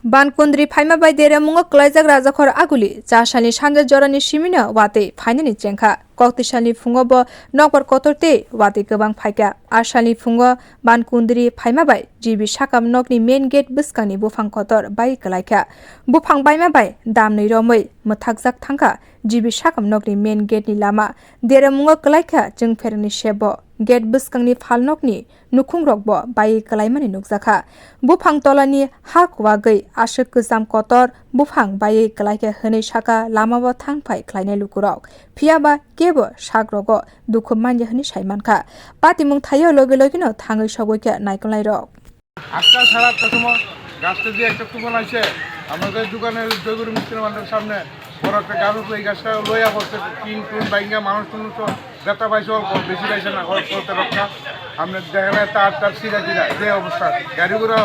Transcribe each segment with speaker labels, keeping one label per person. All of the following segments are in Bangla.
Speaker 1: बानकुन्द्री फाइमा बाय देरामुंगा क्लाइजाक राजाखर आगुली चाशालनि सानजा जरानि सिमिना वाते फाइनानि चेंखा कक्तिसालनि फुंगब नकबर कतरते वाते गोबां फाइका आशालनि फुंग बानकुन्द्री फाइमा बाय जिबि साकाम नकनि मेन गेट बिस्कानि बुफां कतर बाय कलाइका बुफां बायमा बाय दामनै रमै मोथाकजाक थांखा जिबि साकाम नकनि मेन गेटनि लामा देरामुंगा कलाइका जों फेरनि शेब गेट बिस्कांनि फालनकनि नुखुं रकब बाय कलाइमानि नुकजाखा बुफां तलानि हा कुवागै आशोक गोजाम कतर बुफां बाय कलाइका हनै साका लामाबो थांफाय क्लाइनाय लुकुरक फियाबा केबो साग्रग दुखु मान्य हनि साइमानखा पातिमुं थायो लगे लगेनो थाङै सगैका नायकलाय रक
Speaker 2: আজকাল সারা প্রথম গাছটা দিয়ে একটা তুফান আছে আমাদের দোকানের জয়গুরু মিস্ত্রি মান্ডের সামনে বড় একটা গাছ উঠলো এই গাছটা লইয়া পড়ছে টিন টুন বাইঙ্গা মানুষ টুন তো ব্যথা পাইছে অল্প বেশি পাইছে না করতে রক্ষা আমরা দেখা যায় তার সিরা জিরা যে অবস্থা গাড়িগুলো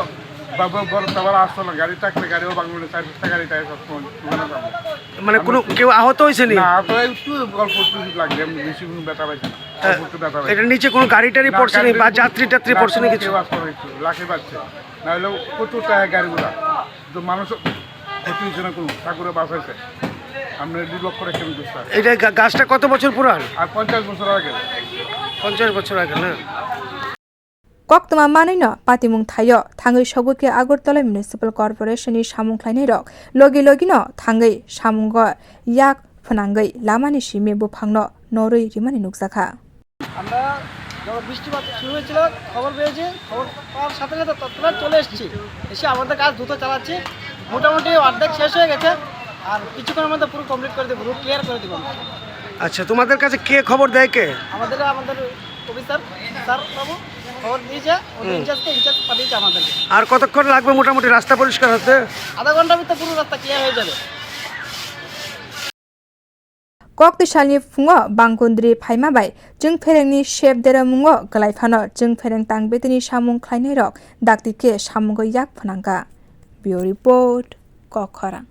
Speaker 2: বড় সবার আসতো না গাড়ি থাকলে গাড়িও বাংলা 4-5টা গাড়ি তাই সবসময়
Speaker 3: মানে কোনো কেউ আহত হয়েছে না?
Speaker 2: আহত একটু অল্প একটু লাগবে বেশি কোনো ব্যথা পাইছে না
Speaker 3: এটা নিচে কোনো গাড়ি টাড়ি পড়ছে না বা যাত্রী টাত্রী পড়ছে না কিছু?
Speaker 2: লাখে পাচ্ছে না হলেও প্রচুর টাকা গাড়িগুলা তো মানুষ ক্ষতি হয়েছে না কোনো ঠাকুরে বাঁচাইছে আমরা 2 লক্ষ টাকা কেমন বুঝতে
Speaker 3: এটা গাছটা কত বছর পুরান?
Speaker 2: আর 50 বছর আগে
Speaker 3: 50 বছর আগে না
Speaker 1: कक्तमा मानैन पातिमुं थायो थाङै सगैके आगरतला म्युनिसिपल कर्पोरेशननि सामुंख्लायनाय रक लगे लगेनो थाङै सामुंग याक फनांगै लामानि सिमे बुफांनो नरै रिमानि नुकजाखा
Speaker 4: আমরা যখন বৃষ্টিপাত শুরু হয়েছিল খবর পেয়েছি খবর পাওয়ার সাথে সাথে তৎক্ষণাৎ চলে এসেছি এসে আমাদের কাজ দ্রুত চালাচ্ছি মোটামুটি অর্ধেক শেষ হয়ে গেছে আর কিছুক্ষণের মধ্যে পুরো কমপ্লিট করে দেবো রুট ক্লিয়ার করে দেবো
Speaker 3: আচ্ছা তোমাদের কাছে কে খবর দেয় কে?
Speaker 4: আমাদের অফিসার স্যার বাবু খবর দিয়েছে ইনচার্জ পাঠিয়েছে আমাদেরকে।
Speaker 3: আর কতক্ষণ লাগবে মোটামুটি রাস্তা পরিষ্কার হতে?
Speaker 4: আধা ঘন্টার ভিতরে পুরো রাস্তা ক্লিয়ার হয়ে যাবে।
Speaker 1: कक्तिसालनि फुङो बांकुन्द्री फाइमा बाय जों फेरेंनि शेप देरामुंगो गलायफानो जों फेरें तांबेतनि सामुं ख्लायनाय रक दाक्तिके सामुंगो याक फनांगा बिउ रिपोर्ट कखरां।